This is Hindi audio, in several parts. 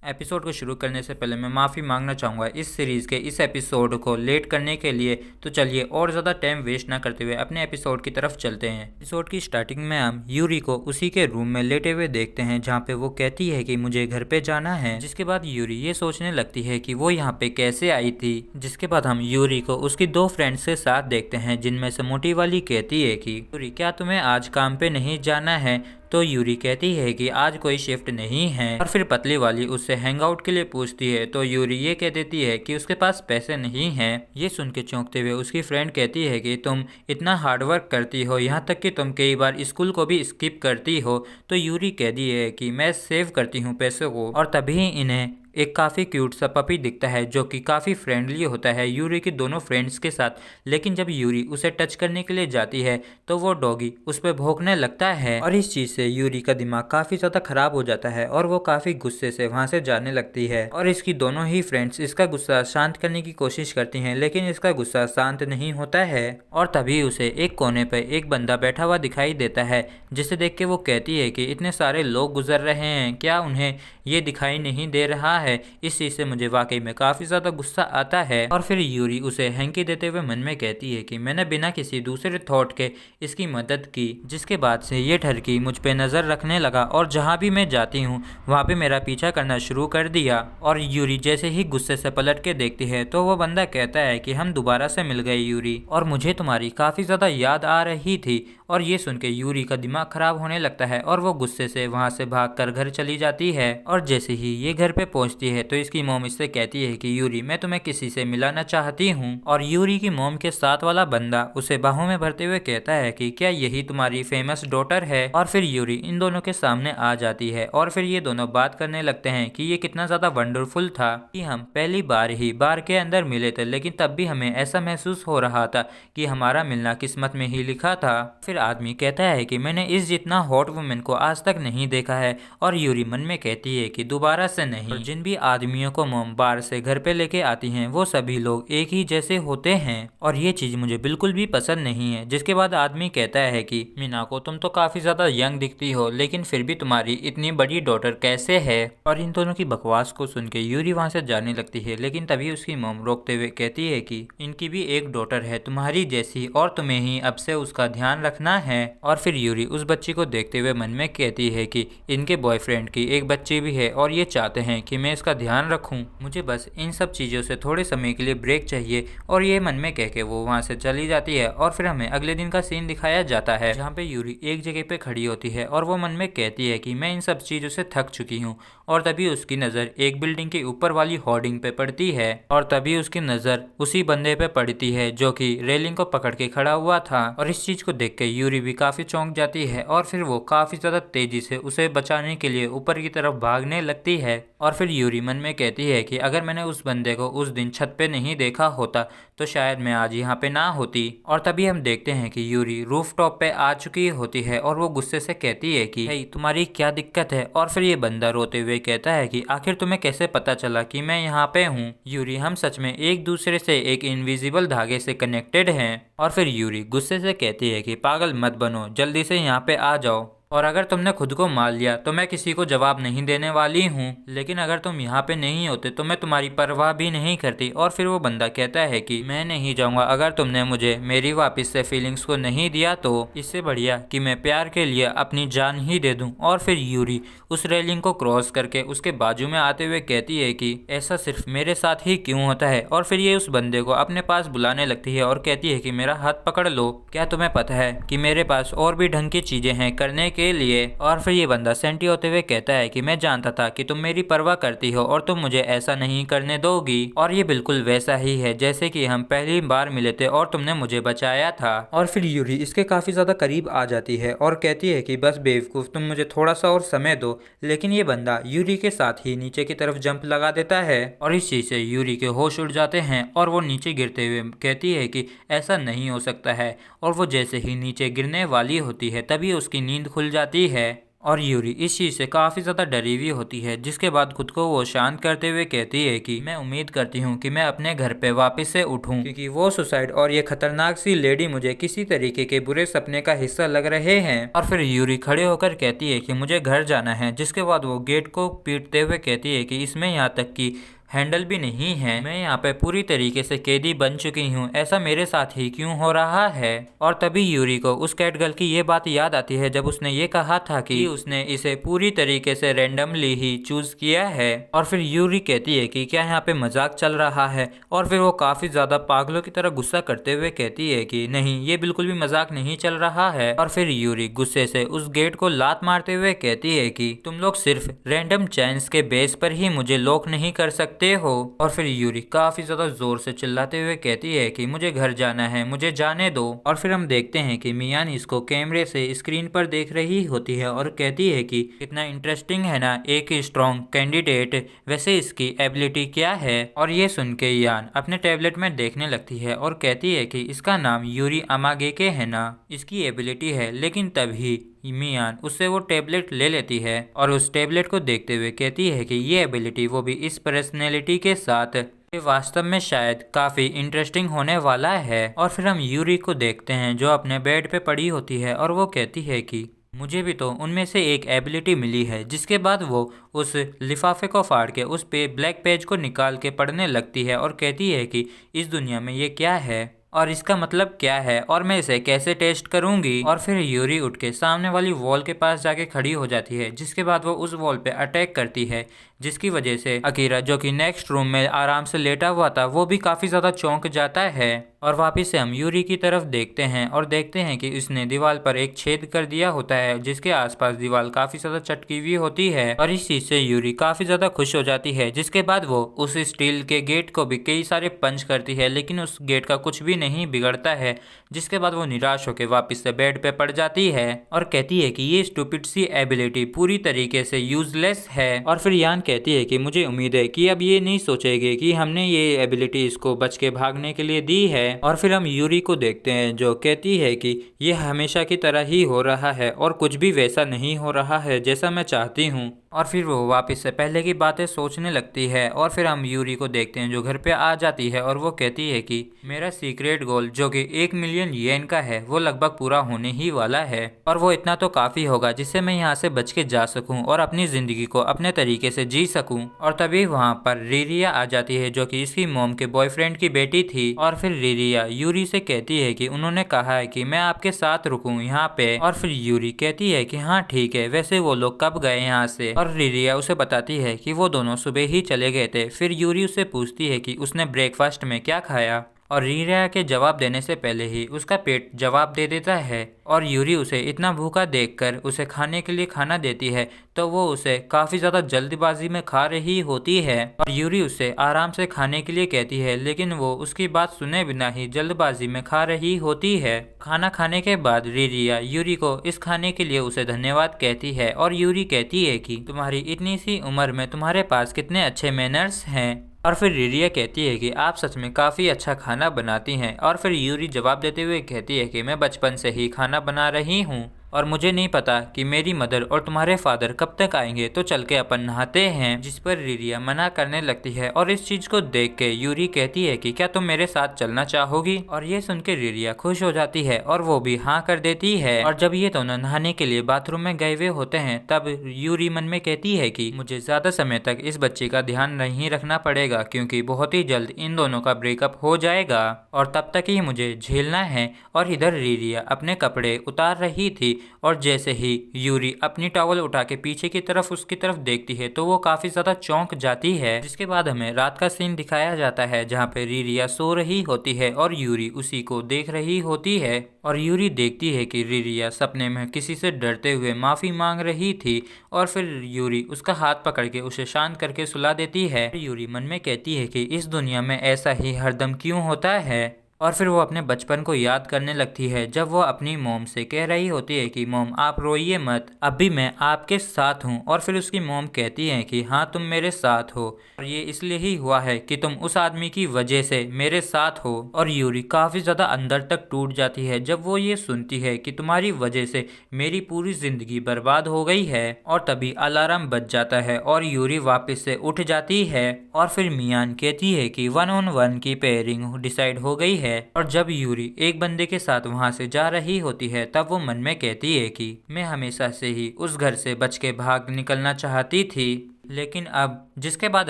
एपिसोड को शुरू करने से पहले मैं माफ़ी मांगना चाहूँगा इस सीरीज़ के इस एपिसोड को लेट करने के लिए। तो चलिए और ज़्यादा टाइम वेस्ट ना करते हुए अपने एपिसोड की तरफ चलते हैं। एपिसोड की स्टार्टिंग में हम यूरी को उसी के रूम में लेटे हुए देखते हैं जहाँ पे वो कहती है कि मुझे घर पे जाना है। जिसके बाद यूरी ये सोचने लगती है कि वो यहाँ पे कैसे आई थी। जिसके बाद हम यूरी को उसकी दो फ्रेंड्स के साथ देखते हैं, जिनमें से मोटी वाली कहती है कि यूरी क्या तुम्हें आज काम पे नहीं जाना है। तो यूरी कहती है कि आज कोई शिफ्ट नहीं है। और फिर पतली वाली उससे हैंग आउट के लिए पूछती है तो यूरी ये कह देती है कि उसके पास पैसे नहीं हैं। ये सुन के चौंकते हुए उसकी फ्रेंड कहती है कि तुम इतना हार्डवर्क करती हो, यहाँ तक कि तुम कई बार स्कूल को भी स्किप करती हो। तो यूरी कहती है कि मैं सेव करती हूँ पैसों को। और तभी इन्हें एक काफ़ी क्यूट सा पपी दिखता है जो कि काफ़ी फ्रेंडली होता है यूरी की दोनों फ्रेंड्स के साथ। लेकिन जब यूरी उसे टच करने के लिए जाती है तो वो डॉगी उस पर भौंकने लगता है। और इस चीज़ से यूरी का दिमाग काफ़ी ज़्यादा ख़राब हो जाता है और वो काफ़ी गुस्से से वहाँ से जाने लगती है। और इसकी दोनों ही फ्रेंड्स इसका गुस्सा शांत करने की कोशिश करती हैं, लेकिन इसका गुस्सा शांत नहीं होता है। और तभी उसे एक कोने पर एक बंदा बैठा हुआ दिखाई देता है, जिसे देख के वो कहती है कि इतने सारे लोग गुजर रहे हैं, क्या उन्हें ये दिखाई नहीं दे रहा है। इस चीज से मुझे वाकई में काफी ज्यादा गुस्सा आता है। और फिर यूरी उसे हैंकी देते हुए मन में कहती है कि मैंने बिना किसी दूसरे थॉट के इसकी मदद की। जिसके बाद से ये ठरकी मुझ पे नजर रखने लगा और जहाँ भी मैं जाती हूँ वहाँ पे मेरा पीछा करना शुरू कर दिया। और यूरी जैसे ही गुस्से से पलट के देखती है तो वो बंदा कहता है कि हम दोबारा से मिल गए यूरी, और मुझे तुम्हारी काफी ज्यादा याद आ रही थी। और ये सुन के यूरी का दिमाग खराब होने लगता है और वो गुस्से से वहाँ से भागकर घर चली जाती है। और जैसे ही ये घर पे पहुंचती है तो इसकी मॉम इससे कहती है कि यूरी मैं तुम्हें किसी से मिलाना चाहती हूँ। और यूरी की मॉम के साथ वाला बंदा उसे बाहों में भरते हुए कहता है कि क्या यही तुम्हारी फेमस डॉटर है। और फिर यूरी इन दोनों के सामने आ जाती है और फिर ये दोनों बात करने लगते हैं कि ये कितना ज्यादा वंडरफुल था कि हम पहली बार ही बार के अंदर मिले थे, लेकिन तब भी हमें ऐसा महसूस हो रहा था कि हमारा मिलना किस्मत में ही लिखा था। फिर आदमी कहता है कि मैंने इस जितना हॉट वुमेन को आज तक नहीं देखा है। और यूरी मन में कहती है कि दोबारा से नहीं। और जिन भी आदमियों को मोम बार से घर पे लेके आती हैं वो सभी लोग एक ही जैसे होते हैं और ये चीज मुझे बिल्कुल भी पसंद नहीं है। जिसके बाद आदमी कहता है कि मीना को तुम तो काफी ज्यादा यंग दिखती हो, लेकिन फिर भी तुम्हारी इतनी बड़ी डॉटर कैसे है। और इन दोनों की बकवास को सुन के यूरी वहाँ से जाने लगती है, लेकिन तभी उसकी मोम रोकते हुए कहती है कि इनकी भी एक डॉटर है तुम्हारी जैसी और तुम्हें ही अब से उसका ध्यान रखना है। और फिर यूरी उस बच्ची को देखते हुए मन में कहती है कि इनके बॉयफ्रेंड की एक बच्ची भी है और ये चाहते हैं कि मैं इसका ध्यान रखूं, मुझे बस इन सब चीज़ों से थोड़े समय के लिए ब्रेक चाहिए। और ये मन में कह के वो वहाँ से चली जाती है। और फिर हमें अगले दिन का सीन दिखाया जाता है जहाँ पे यूरी एक जगह पे खड़ी होती है और वो मन में कहती है कि मैं इन सब चीज़ों से थक चुकी हूँ। और तभी उसकी नज़र एक बिल्डिंग के ऊपर वाली होर्डिंग पे पड़ती है और तभी उसकी नज़र उसी बंदे पे पड़ती है जो कि रेलिंग को पकड़ के खड़ा हुआ था। और इस चीज़ को देख के यूरी भी काफ़ी चौंक जाती है और फिर वो काफ़ी ज़्यादा तेज़ी से उसे बचाने के लिए ऊपर की तरफ भागने लगती है। और फिर यूरी मन में कहती है कि अगर मैंने उस बंदे को उस दिन छत पे नहीं देखा होता तो शायद मैं आज यहाँ पे ना होती। और तभी हम देखते हैं कि यूरी रूफ टॉप पे आ चुकी होती है और वो गुस्से से कहती है कि hey, तुम्हारी क्या दिक्कत है। और फिर ये बंदा रोते हुए कहता है कि आखिर तुम्हें कैसे पता चला कि मैं यहाँ पे हूँ। यूरी हम सच में एक दूसरे से एक इनविजिबल धागे से कनेक्टेड हैं। और फिर यूरी गुस्से से कहती है कि पागल मत बनो, जल्दी से यहाँ पे आ जाओ, और अगर तुमने खुद को मार लिया तो मैं किसी को जवाब नहीं देने वाली हूँ, लेकिन अगर तुम यहाँ पे नहीं होते तो मैं तुम्हारी परवाह भी नहीं करती। और फिर वो बंदा कहता है कि मैं नहीं जाऊँगा अगर तुमने मुझे मेरी वापस से फीलिंग्स को नहीं दिया तो इससे बढ़िया कि मैं प्यार के लिए अपनी जान ही दे दूँ। और फिर यूरी उस रेलिंग को क्रॉस करके उसके बाजू में आते हुए कहती है कि ऐसा सिर्फ मेरे साथ ही क्यों होता है। और फिर ये उस बंदे को अपने पास बुलाने लगती है और कहती है कि मेरा हाथ पकड़ लो, क्या तुम्हें पता है कि मेरे पास और भी ढंग की चीजें हैं करने के लिए। और फिर ये बंदा सेंटी होते हुए कहता है कि मैं जानता था कि तुम मेरी परवाह करती हो और तुम मुझे ऐसा नहीं करने दोगी। और ये बिल्कुल वैसा ही है जैसे कि हम पहली बार मिले थे और तुमने मुझे बचाया था। और फिर यूरी इसके काफी ज्यादा करीब आ जाती है और कहती है कि बस बेवकूफ, तुम मुझे थोड़ा सा और समय दो। लेकिन ये बंदा यूरी के साथ ही नीचे की तरफ जंप लगा देता है और इस चीज से यूरी के होश उड़ जाते हैं और वो नीचे गिरते हुए कहती है कि ऐसा नहीं हो सकता है। और वो जैसे ही नीचे गिरने वाली होती है तभी उसकी नींद खुल जाती है और यूरी इस चीज़ से काफ़ी ज़्यादा डरी हुई होती है, जिसके बाद खुद को वो शांत करते हुए कहती है कि मैं उम्मीद करती हूँ कि मैं अपने घर पे वापस से उठूँ, क्योंकि वो सुसाइड और ये खतरनाक सी लेडी मुझे किसी तरीके के बुरे सपने का हिस्सा लग रहे हैं। और फिर यूरी खड़े होकर कहती है कि मुझे घर जाना है, जिसके बाद वो गेट को पीटते हुए कहती है कि इसमें यहाँ तक कि हैंडल भी नहीं है, मैं यहाँ पे पूरी तरीके से कैदी बन चुकी हूँ, ऐसा मेरे साथ ही क्यों हो रहा है। और तभी यूरी को उस कैट गर्ल की ये बात याद आती है जब उसने ये कहा था कि उसने इसे पूरी तरीके से रैंडमली ही चूज किया है। और फिर यूरी कहती है कि क्या यहाँ पे मजाक चल रहा है, और फिर वो काफी ज्यादा पागलों की तरह गुस्सा करते हुए कहती है कि नहीं, ये बिल्कुल भी मजाक नहीं चल रहा है। और फिर यूरी गुस्से से उस गेट को लात मारते हुए कहती है कि तुम लोग सिर्फ रैंडम चांस के बेस पर ही मुझे लॉक नहीं कर सकते हो। और फिर यूरी काफी ज्यादा जोर से चिल्लाते हुए कहती है कि मुझे घर जाना है, मुझे जाने दो। और फिर हम देखते हैं कि मियान इसको कैमरे से स्क्रीन पर देख रही होती है और कहती है कि कितना इंटरेस्टिंग है ना, एक स्ट्रॉन्ग कैंडिडेट, वैसे इसकी एबिलिटी क्या है। और ये सुन के यान अपने टैबलेट में देखने लगती है और कहती है कि इसका नाम यूरी अमागेके है ना, इसकी एबिलिटी है। लेकिन तभी मियान उससे वो टेबलेट ले लेती है और उस टेबलेट को देखते हुए कहती है कि ये एबिलिटी वो भी इस पर्सनैलिटी के साथ, ये वास्तव में शायद काफ़ी इंटरेस्टिंग होने वाला है। और फिर हम यूरी को देखते हैं जो अपने बेड पे पड़ी होती है और वो कहती है कि मुझे भी तो उनमें से एक एबिलिटी मिली है। जिसके बाद वो उस लिफाफे को फाड़ के उस पे ब्लैक पेज को निकाल के पढ़ने लगती है और कहती है कि इस दुनिया में ये क्या है और इसका मतलब क्या है और मैं इसे कैसे टेस्ट करूंगी। और फिर यूरी उठ के सामने वाली वॉल के पास जाके खड़ी हो जाती है, जिसके बाद वो उस वॉल पे अटैक करती है, जिसकी वजह से अकीरा जो कि नेक्स्ट रूम में आराम से लेटा हुआ था वो भी काफ़ी ज़्यादा चौंक जाता है। और वापिस से हम यूरी की तरफ देखते हैं और देखते हैं कि इसने दीवार पर एक छेद कर दिया होता है, जिसके आसपास दीवार काफ़ी ज़्यादा चटकी हुई होती है। और इस चीज़ से यूरी काफ़ी ज़्यादा खुश हो जाती है, जिसके बाद वो उस स्टील के गेट को भी कई सारे पंच करती है, लेकिन उस गेट का कुछ भी नहीं बिगड़ता है। जिसके बाद वो निराश होकर वापस से बेड पे पड़ जाती है और कहती है कि ये स्टूपिड सी एबिलिटी पूरी तरीके से यूजलेस है। और फिर यान कहती है कि मुझे उम्मीद है कि अब ये नहीं सोचेगी कि हमने ये एबिलिटी इसको बच के भागने के लिए दी है। और फिर हम यूरी को देखते हैं जो कहती है कि ये हमेशा की तरह ही हो रहा है और कुछ भी वैसा नहीं हो रहा है जैसा मैं चाहती हूँ। और फिर वो वापस से पहले की बातें सोचने लगती है। और फिर हम यूरी को देखते हैं जो घर पे आ जाती है और वो कहती है कि मेरा सीक्रेट गोल जो कि 1 मिलियन येन का है वो लगभग पूरा होने ही वाला है, और वो इतना तो काफ़ी होगा जिससे मैं यहाँ से बच के जा सकूँ और अपनी ज़िंदगी को अपने तरीके से जी सकूँ। और तभी वहाँ पर रिरिया आ जाती है जो कि इसकी मॉम के बॉयफ्रेंड की बेटी थी। और फिर रिरिया यूरी से कहती है कि उन्होंने कहा है कि मैं आपके साथ रुकूँ यहाँ पे। और फिर यूरी कहती है कि हाँ ठीक है, वैसे वो लोग कब गए यहाँ से। और रिरिया उसे बताती है कि वो दोनों सुबह ही चले गए थे। फिर यूरी उससे पूछती है कि उसने ब्रेकफास्ट में क्या खाया, और रिरिया के जवाब देने से पहले ही उसका पेट जवाब दे देता है। और यूरी उसे इतना भूखा देखकर उसे खाने के लिए खाना देती है, तो वो उसे काफ़ी ज़्यादा जल्दबाजी में खा रही होती है। और यूरी उसे आराम से खाने के लिए कहती है, लेकिन वो उसकी बात सुने बिना ही जल्दबाजी में खा रही होती है। खाना खाने के बाद रिरिया यूरी को इस खाने के लिए उसे धन्यवाद कहती है। और यूरी कहती है कि तुम्हारी इतनी सी उम्र में तुम्हारे पास कितने अच्छे मैनर्स हैं। और फिर रिरिया कहती है कि आप सच में काफ़ी अच्छा खाना बनाती हैं। और फिर यूरी जवाब देते हुए कहती है कि मैं बचपन से ही खाना बना रही हूँ और मुझे नहीं पता कि मेरी मदर और तुम्हारे फादर कब तक आएंगे, तो चल के अपन नहाते हैं। जिस पर रिरिया मना करने लगती है और इस चीज़ को देख के यूरी कहती है कि क्या तुम मेरे साथ चलना चाहोगी। और ये सुन के रिरिया खुश हो जाती है और वो भी हाँ कर देती है। और जब ये दोनों नहाने के लिए बाथरूम में गए हुए होते हैं तब यूरी मन में कहती है कि मुझे ज़्यादा समय तक इस बच्चे का ध्यान नहीं रखना पड़ेगा, क्योंकि बहुत ही जल्द इन दोनों का ब्रेकअप हो जाएगा और तब तक ही मुझे झेलना है। और इधर रिरिया अपने कपड़े उतार रही थी और जैसे ही यूरी अपनी टॉवल उठा के पीछे की तरफ उसकी तरफ देखती है तो वो काफी ज्यादा चौंक जाती है। जिसके बाद हमें रात का सीन दिखाया जाता है जहाँ पे रिरिया सो रही होती है और यूरी उसी को देख रही होती है। और यूरी देखती है कि रिरिया सपने में किसी से डरते हुए माफी मांग रही थी और फिर यूरी उसका हाथ पकड़ के उसे शांत करके सुला देती है। यूरी मन में कहती है कि इस दुनिया में ऐसा ही हरदम क्यों होता है। और फिर वो अपने बचपन को याद करने लगती है जब वो अपनी मॉम से कह रही होती है कि मॉम आप रोइए मत, अभी मैं आपके साथ हूँ। और फिर उसकी मॉम कहती है कि हाँ तुम मेरे साथ हो और ये इसलिए ही हुआ है कि तुम उस आदमी की वजह से मेरे साथ हो। और यूरी काफी ज्यादा अंदर तक टूट जाती है जब वो ये सुनती है कि तुम्हारी वजह से मेरी पूरी जिंदगी बर्बाद हो गई है। और तभी अलार्म बज जाता है और यूरी वापस से उठ जाती है। और फिर मियान कहती है कि 1-on-1 की पेयरिंग डिसाइड हो गई है। और जब यूरी एक बंदे के साथ वहां से जा रही होती है तब वो मन में कहती है कि मैं हमेशा से ही उस घर से बच के भाग निकलना चाहती थी। लेकिन अब जिसके बाद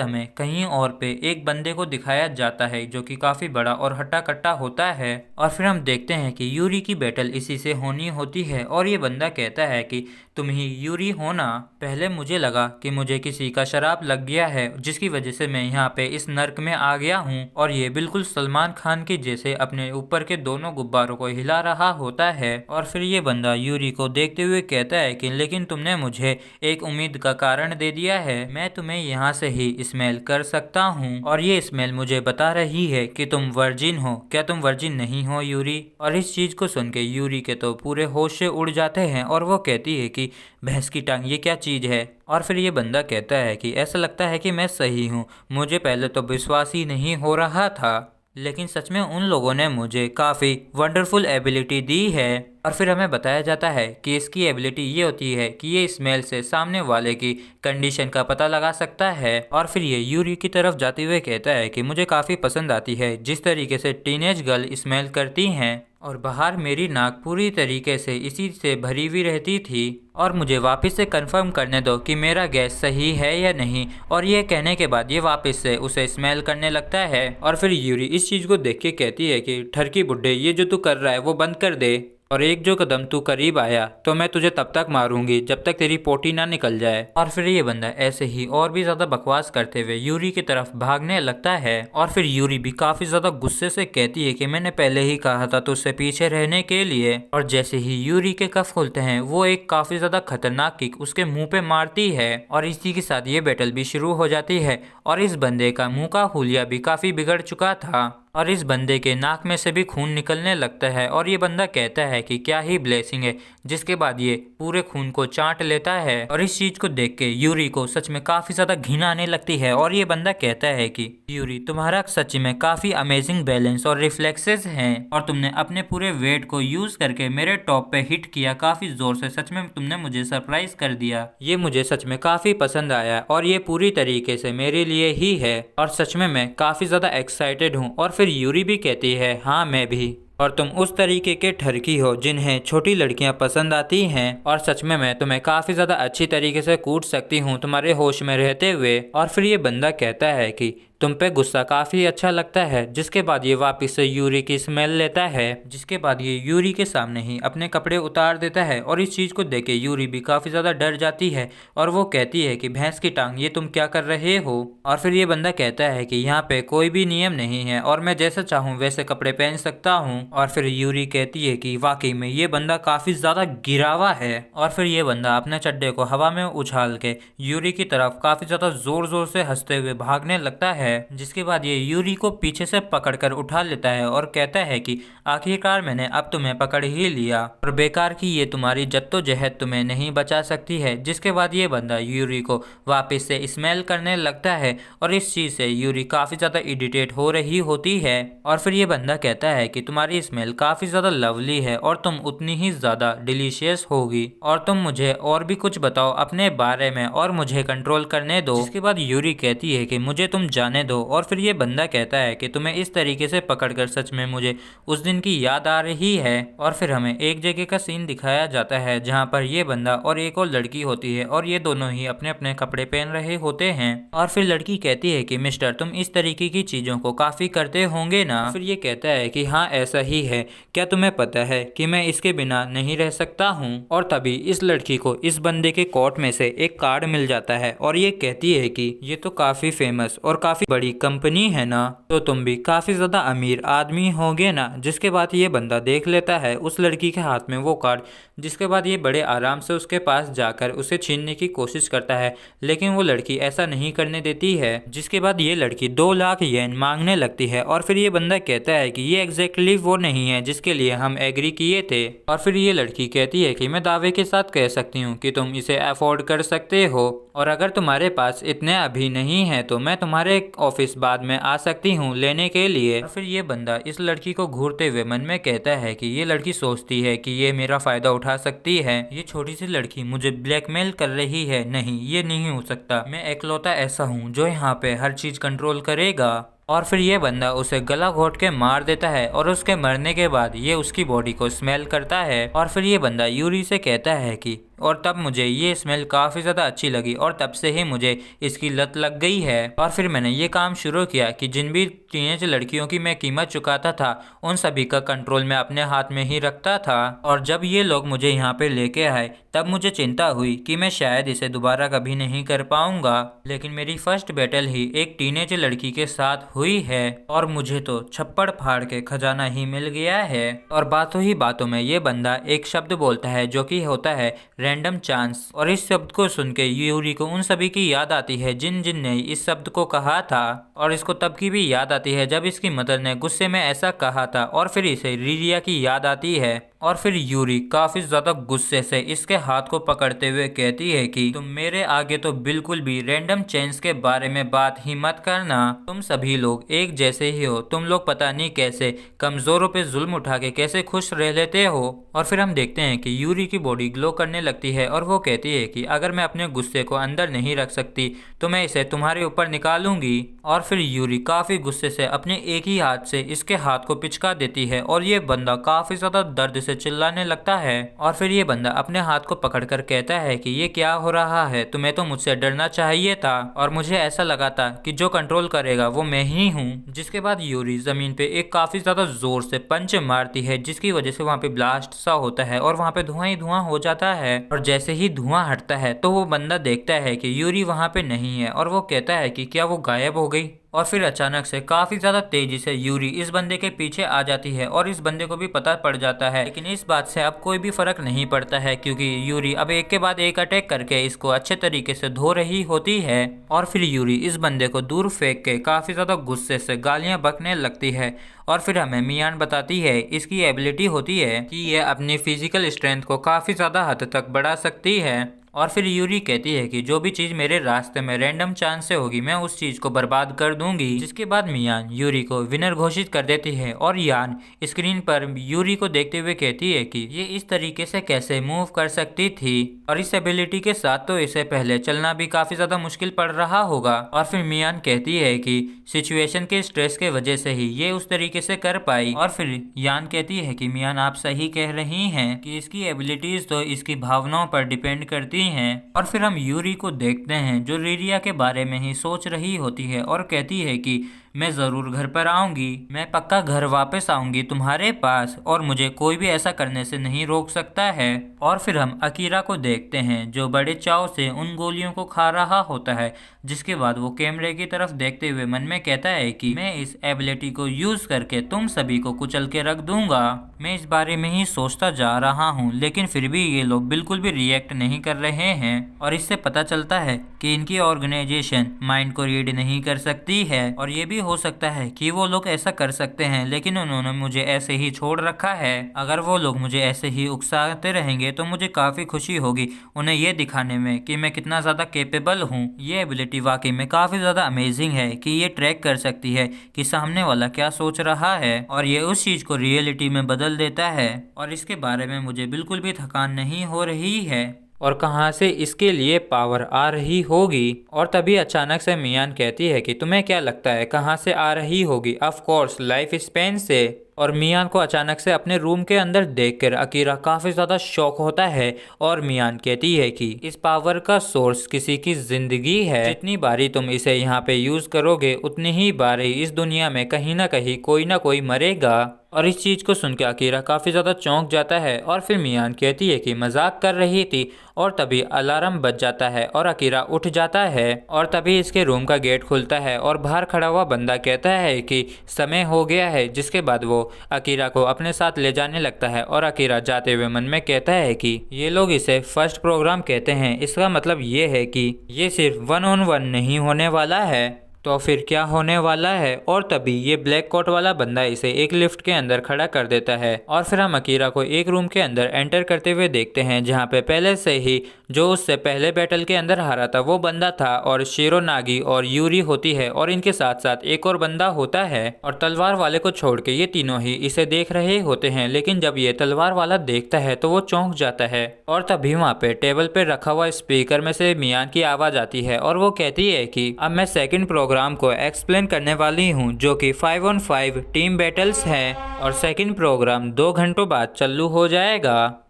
हमें कहीं और पे एक बंदे को दिखाया जाता है जो कि काफी बड़ा और हट्टा कट्टा होता है। और फिर हम देखते हैं कि यूरी की बैटल इसी से होनी होती है और ये बंदा कहता है कि तुम ही यूरी हो ना, पहले मुझे लगा कि मुझे किसी का शराब लग गया है जिसकी वजह से मैं यहाँ पे इस नर्क में आ गया हूँ। और ये बिल्कुल सलमान खान के जैसे अपने ऊपर के दोनों गुब्बारों को हिला रहा होता है। और फिर ये बंदा यूरी को देखते हुए कहता है कि लेकिन तुमने मुझे एक उम्मीद का कारण दे दिया है, मैं तुम्हें यहाँ से ही स्मेल कर सकता हूँ और ये स्मेल मुझे बता रही है कि तुम वर्जिन हो, क्या तुम वर्जिन नहीं हो यूरी। और इस चीज को सुन के यूरी के तो पूरे होश से उड़ जाते हैं और वो कहती है कि भैंस की टांग ये क्या चीज है। और फिर ये बंदा कहता है कि ऐसा लगता है कि मैं सही हूँ, मुझे पहले तो विश्वास ही नहीं हो रहा था, लेकिन सच में उन लोगों ने मुझे काफ़ी वंडरफुल एबिलिटी दी है। और फिर हमें बताया जाता है कि इसकी एबिलिटी ये होती है कि ये स्मेल से सामने वाले की कंडीशन का पता लगा सकता है। और फिर ये यूरी की तरफ जाते हुए कहता है कि मुझे काफ़ी पसंद आती है जिस तरीके से टीनेज गर्ल स्मेल करती हैं और बाहर मेरी नाक पूरी तरीके से इसी से भरी हुई रहती थी। और मुझे वापस से कंफर्म करने दो कि मेरा गैस सही है या नहीं। और ये कहने के बाद ये वापस से उसे स्मेल करने लगता है। और फिर यूरी इस चीज़ को देख के कहती है कि ठरकी बुड्ढे ये जो तू कर रहा है वो बंद कर दे, और एक जो कदम तू करीब आया तो मैं तुझे तब तक मारूंगी जब तक तेरी पोटी ना निकल जाए। और फिर ये बंदा ऐसे ही और भी ज्यादा बकवास करते हुए यूरी की तरफ भागने लगता है। और फिर यूरी भी काफी ज्यादा गुस्से से कहती है कि मैंने पहले ही कहा था तुझसे पीछे रहने के लिए। और जैसे ही यूरी के कफ खुलते हैं वो एक काफी ज्यादा खतरनाक किक उसके मुंह पे मारती है और इसी के साथ ये बैटल भी शुरू हो जाती है। और इस बंदे का मुंह का हुलिया भी काफी बिगड़ चुका था और इस बंदे के नाक में से भी खून निकलने लगता है। और ये बंदा कहता है कि क्या ही ब्लेसिंग है, जिसके बाद ये पूरे खून को चाट लेता है। और इस चीज को देख के यूरी को सच में काफी ज्यादा घिन आने लगती है और ये बंदा कहता है कि यूरी तुम्हारा सच में काफी अमेजिंग बैलेंस और रिफ्लेक्सेस हैं और तुमने अपने पूरे वेट को यूज करके मेरे टॉप पे हिट किया काफी जोर से, सच में तुमने मुझे सरप्राइज कर दिया, ये मुझे सच में काफी पसंद आया और ये पूरी तरीके से मेरे लिए ही है और सच में मैं काफी ज्यादा एक्साइटेड हूँ। और फिर यूरी भी कहती है हाँ मैं भी, और तुम उस तरीके के ठरकी हो जिन्हें छोटी लड़कियां पसंद आती हैं और सच में मैं तुम्हें काफ़ी ज़्यादा अच्छी तरीके से कूट सकती हूँ तुम्हारे होश में रहते हुए। और फिर ये बंदा कहता है कि तुम पे गुस्सा काफ़ी अच्छा लगता है, जिसके बाद ये वापस से यूरी की स्मेल लेता है, जिसके बाद ये यूरी के सामने ही अपने कपड़े उतार देता है। और इस चीज़ को देख के यूरी भी काफ़ी ज़्यादा डर जाती है और वो कहती है कि भैंस की टांग ये तुम क्या कर रहे हो। और फिर ये बंदा कहता है कि यहाँ पे कोई भी नियम नहीं है और मैं जैसा चाहूँ वैसे कपड़े पहन सकता हूँ। और फिर यूरी कहती है कि वाकई में ये बंदा काफ़ी ज़्यादा गिरावा है। और फिर ये बंदा अपने चड्डे को हवा में उछाल के यूरी की तरफ काफ़ी ज़्यादा ज़ोर ज़ोर से हंसते हुए भागने लगता है, जिसके बाद ये यूरी को पीछे से पकड़कर उठा लेता है और कहता है कि आखिरकार मैंने अब तुम्हें पकड़ ही लिया और बेकार की ये तुम्हारी जद्दोजहद तुम्हें नहीं बचा सकती है। जिसके बाद ये बंदा यूरी को वापस से स्मेल करने लगता है और इस चीज़ से यूरी काफ़ी ज़्यादा इरिटेट हो रही होती है। और फिर ये बंदा कहता है कि तुम्हारी स्मेल काफ़ी ज़्यादा लवली है और तुम उतनी ही ज़्यादा डिलीशियस होगी और तुम मुझे और भी कुछ बताओ अपने बारे में और मुझे कंट्रोल करने दो। जिसके बाद यूरी कहती है कि मुझे तुम जाने दो। और फिर ये बंदा कहता है कि तुम्हें इस तरीके से पकड़कर सच में मुझे उस दिन की याद आ रही है। और फिर हमें एक जगह का सीन दिखाया जाता है जहाँ पर ये बंदा और एक और लड़की होती है और ये दोनों ही अपने अपने कपड़े पहन रहे होते हैं। और फिर लड़की कहती है कि मिस्टर तुम इस तरीके की चीज़ों को काफ़ी करते होंगे ना। फिर ये कहता है कि हाँ ऐसा रही है, क्या तुम्हें पता है कि मैं इसके बिना नहीं रह सकता हूँ। और तभी इस लड़की को इस बंदे के कोट में से एक कार्ड मिल जाता है और ये कहती है कि ये तो काफी फेमस और काफी बड़ी कंपनी है ना, तो तुम भी काफी ज्यादा अमीर आदमी होगे ना। जिसके बाद ये बंदा देख लेता है उस लड़की के हाथ में वो कार्ड, जिसके बाद ये बड़े आराम से उसके पास जाकर उसे छीनने की कोशिश करता है, लेकिन वो लड़की ऐसा नहीं करने देती है। जिसके बाद ये लड़की 2 लाख येन मांगने लगती है और फिर ये बंदा कहता है कि ये एग्जैक्टली वो नहीं है जिसके लिए हम एग्री किए थे। और फिर ये लड़की कहती है कि मैं दावे के साथ कह सकती हूँ कि तुम इसे अफोर्ड कर सकते हो, और अगर तुम्हारे पास इतने अभी नहीं है तो मैं तुम्हारे ऑफिस बाद में आ सकती हूँ लेने के लिए। और फिर ये बंदा इस लड़की को घूरते हुए मन में कहता है कि ये लड़की सोचती है कि ये मेरा फायदा उठा सकती है, ये छोटी सी लड़की मुझे ब्लैकमेल कर रही है। नहीं, ये नहीं हो सकता, मैं एकलौता ऐसा हूँ जो यहाँ पे हर चीज कंट्रोल करेगा। और फिर ये बंदा उसे गला घोट के मार देता है और उसके मरने के बाद ये उसकी बॉडी को स्मेल करता है। और फिर ये बंदा यूरी से कहता है कि और तब मुझे ये स्मेल काफ़ी ज़्यादा अच्छी लगी और तब से ही मुझे इसकी लत लग गई है। और फिर मैंने ये काम शुरू किया कि जिन भी टीनेज लड़कियों की मैं कीमत चुकाता था उन सभी का कंट्रोल मैं अपने हाथ में ही रखता था। और जब ये लोग मुझे यहाँ पे लेके आए तब मुझे चिंता हुई कि मैं शायद इसे दोबारा कभी नहीं कर पाऊंगा, लेकिन मेरी फर्स्ट बैटल ही एक टीनेज लड़की के साथ हुई है और मुझे तो छप्पड़ फाड़ के खजाना ही मिल गया है। और बातों ही बातों में ये बंदा एक शब्द बोलता है जो कि होता है रैंडम चांस, और इस शब्द को सुन के यूरी को उन सभी की याद आती है जिन जिन ने इस शब्द को कहा था। और इसको तब की भी याद आती है जब इसकी मदर ने गुस्से में ऐसा कहा था, और फिर इसे रिरिया की याद आती है। और फिर यूरी काफी ज्यादा गुस्से से इसके हाथ को पकड़ते हुए कहती है कि तुम मेरे आगे तो बिल्कुल भी रैंडम चेंज के बारे में बात ही मत करना, तुम सभी लोग एक जैसे ही हो, तुम लोग पता नहीं कैसे कमजोरों पे जुल्म उठा के कैसे खुश रह लेते हो। और फिर हम देखते हैं कि यूरी की बॉडी ग्लो करने लगती है और वो कहती है कि अगर मैं अपने गुस्से को अंदर नहीं रख सकती तो मैं इसे तुम्हारे ऊपर निकालूंगी। और फिर यूरी काफी गुस्से से अपने एक ही हाथ से इसके हाथ को पिचका देती है और ये बंदा काफी ज्यादा दर्द से चिल्लाने लगता है। और फिर ये बंदा अपने हाथ को पकड़कर कहता है कि ये क्या हो रहा है, तुम्हें तो मुझसे डरना चाहिए था और मुझे ऐसा लगा था कि जो कंट्रोल करेगा वो मैं ही हूँ। जिसके बाद यूरी जमीन पे एक काफी ज्यादा जोर से पंच मारती है जिसकी वजह से वहाँ पे ब्लास्ट सा होता है और वहाँ पे धुआं ही धुआं हो जाता है। और जैसे ही धुआं हटता है तो वो बंदा देखता है कि यूरी वहाँ पे नहीं है और वो कहता है कि क्या वो गायब हो गई। और फिर अचानक से काफी ज्यादा तेजी से यूरी इस बंदे के पीछे आ जाती है और इस बंदे को भी पता पड़ जाता है, लेकिन इस बात से अब कोई भी फर्क नहीं पड़ता है क्योंकि यूरी अब एक के बाद एक अटैक करके इसको अच्छे तरीके से धो रही होती है। और फिर यूरी इस बंदे को दूर फेंक के काफी ज्यादा गुस्से से गालियां बकने लगती है। और फिर हमें मियान बताती है इसकी एबिलिटी होती है कि यह अपनी फिजिकल स्ट्रेंथ को काफी ज्यादा हद तक बढ़ा सकती है। और फिर यूरी कहती है कि जो भी चीज मेरे रास्ते में रैंडम चांस से होगी मैं उस चीज को बर्बाद कर दूंगी। जिसके बाद मियान यूरी को विनर घोषित कर देती है और यान स्क्रीन पर यूरी को देखते हुए कहती है कि ये इस तरीके से कैसे मूव कर सकती थी और इस एबिलिटी के साथ तो इसे पहले चलना भी काफी ज्यादा मुश्किल पड़ रहा होगा। और फिर मियान कहती है कि सिचुएशन के स्ट्रेस के वजह से ही ये उस तरीके से कर पाई। और फिर यान कहती है कि मियान आप सही कह रही हैं कि इसकी एबिलिटीज तो इसकी भावनाओं पर डिपेंड करती हैं। और फिर हम यूरी को देखते हैं जो रिरिया के बारे में ही सोच रही होती है और कहती है कि मैं ज़रूर घर पर आऊँगी, मैं पक्का घर वापस आऊँगी तुम्हारे पास और मुझे कोई भी ऐसा करने से नहीं रोक सकता है। और फिर हम अकीरा को देखते हैं जो बड़े चाव से उन गोलियों को खा रहा होता है। जिसके बाद वो कैमरे की तरफ देखते हुए मन में कहता है कि मैं इस एबिलिटी को यूज़ करके तुम सभी को कुचल के रख दूंगा। मैं इस बारे में ही सोचता जा रहा हूँ, लेकिन फिर भी ये लोग बिल्कुल भी रिएक्ट नहीं कर रहे हैं और इससे पता चलता है कि इनकी ऑर्गेनाइजेशन माइंड को रीड नहीं कर सकती है। और ये भी हो सकता है कि वो लोग ऐसा कर सकते हैं लेकिन उन्होंने मुझे ऐसे ही छोड़ रखा है। अगर वो लोग मुझे ऐसे ही उकसाते रहेंगे तो मुझे काफ़ी खुशी होगी उन्हें ये दिखाने में कि मैं कितना ज़्यादा कैपेबल हूँ। ये एबिलिटी वाकई में काफ़ी ज़्यादा अमेजिंग है कि ये ट्रैक कर सकती है कि सामने वाला क्या सोच रहा है और ये उस चीज़ को रियलिटी में बदल देता है। और इसके बारे में मुझे बिल्कुल भी थकान नहीं हो रही है और कहाँ से इसके लिए पावर आ रही होगी। और तभी अचानक से मियान कहती है कि तुम्हें क्या लगता है कहाँ से आ रही होगी? ऑफ कोर्स लाइफ स्पेन से। और मियान को अचानक से अपने रूम के अंदर देखकर अकीरा काफी ज्यादा शॉक होता है और मियान कहती है कि इस पावर का सोर्स किसी की जिंदगी है, जितनी बारी तुम इसे यहाँ पे यूज करोगे उतनी ही बारी इस दुनिया में कहीं ना कहीं कोई ना कोई मरेगा। और इस चीज को सुन के अकीरा काफी ज्यादा चौंक जाता है और फिर मियान कहती है कि मजाक कर रही थी और तभी अलार्म बज जाता है और अकीरा उठ जाता है और तभी इसके रूम का गेट खुलता है और बाहर खड़ा हुआ बंदा कहता है कि समय हो गया है, जिसके बाद वो अकीरा को अपने साथ ले जाने लगता है और अकीरा जाते हुए मन में कहता है कि ये लोग इसे फर्स्ट प्रोग्राम कहते हैं, इसका मतलब ये है कि ये सिर्फ 1-on-1 नहीं होने वाला है, तो फिर क्या होने वाला है। और तभी ये ब्लैक कोट वाला बंदा इसे एक लिफ्ट के अंदर खड़ा कर देता है और फिर हम अकीरा को एक रूम के अंदर एंटर करते हुए देखते हैं जहाँ पे पहले से ही जो उससे पहले बैटल के अंदर हारा था वो बंदा था और शिरोनागी और यूरी होती है और इनके साथ साथ एक और बंदा होता है और तलवार वाले को छोड़ के ये तीनों ही इसे देख रहे होते हैं। लेकिन जब ये तलवार वाला देखता है तो वो चौंक जाता है और तभी वहाँ पे टेबल पे रखा हुआ स्पीकर में से मियान की आवाज आती है और वो कहती है कि अब मैं सेकंड प्रोग्राम को एक्सप्लेन करने वाली हूँ जो कि 5-on-5 टीम बैटल्स है और सेकंड प्रोग्राम 2 घंटों बाद चालू हो जाएगा।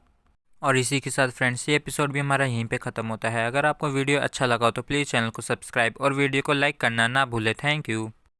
और इसी के साथ फ्रेंड्स ये एपिसोड भी हमारा यहीं पे ख़त्म होता है। अगर आपको वीडियो अच्छा लगा हो तो प्लीज़ चैनल को सब्सक्राइब और वीडियो को लाइक करना ना भूलें। Thank you.